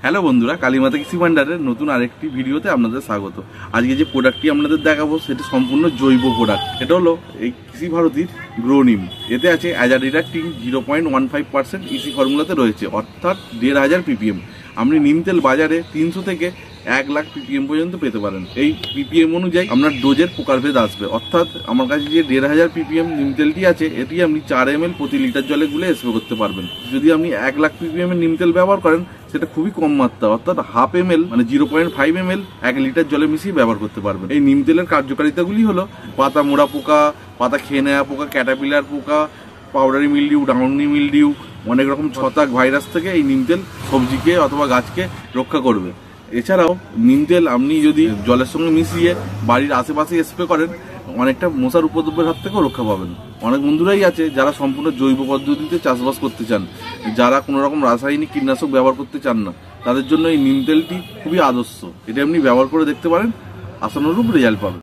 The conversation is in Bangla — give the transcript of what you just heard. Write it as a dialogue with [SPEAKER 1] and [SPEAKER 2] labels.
[SPEAKER 1] হ্যালো বন্ধুরা, কালীমাতা কৃষি ভান্ডারের নতুন আরেকটি ভিডিওতে আপনাদের স্বাগত। আজকে যে প্রোডাক্টটি আপনাদের দেখাবো সেটা সম্পূর্ণ জৈব প্রোডাক্ট। এটা হলো এই কৃষি ভারতীর গ্রো নিম। এতে আছে অ্যাজার ডিডাক্টিং 0.15% ইসি ফর্মুলাতে রয়েছে, অর্থাৎ 1500 ppm। আপনি নিম তেল বাজারে 300 থেকে 1 লাখ ppm পর্যন্ত পেতে পারেন। এই ppm অনুযায়ী আপনার ডোজের প্রকারভেদ আসবে, অর্থাৎ আমার কাছে যে 1500 ppm নিম তেলটি আছে এটি আপনি 4 ml প্রতি লিটার জলে গুলে স্প্রে করতে পারবেন। যদি আপনি 1 লাখ ppm এর নিম তেল ব্যবহার করেন সেটা খুবই কম মাত্রা, অর্থাৎ 1/2 ml মানে 0.5 ml 1 লিটার জলে মিশিয়ে ব্যবহার করতে পারবেন। এই নিম তেলের কার্যকারিতাগুলি হলো পাতা মোড়া পোকা, পাতা খেয়ে নেওয়া পোকা, ক্যাটারপিলার পোকা, পাউডারি মিলডিউ, ডাউনি মিলডিউ, অনেক রকম ছত্রাক ভাইরাস থেকে এই নিম তেল সবজিকে অথবা গাছকে রক্ষা করবে। এছাড়াও নিম তেল আপনি যদি জলের সঙ্গে মিশিয়ে বাড়ির আশেপাশে স্প্রে করেন অনেকটা মশার উপদ্রবের হাত থেকেও রক্ষা পাবেন। অনেক বন্ধুরাই আছে যারা সম্পূর্ণ জৈব পদ্ধতিতে চাষবাস করতে চান, যারা কোনো রকম রাসায়নিক কীটনাশক ব্যবহার করতে চান না, তাদের জন্য এই নিম তেলটি খুবই আদর্শ। এটা আপনি ব্যবহার করে দেখতে পারেন, আশানুরূপ রেজাল্ট পাবেন।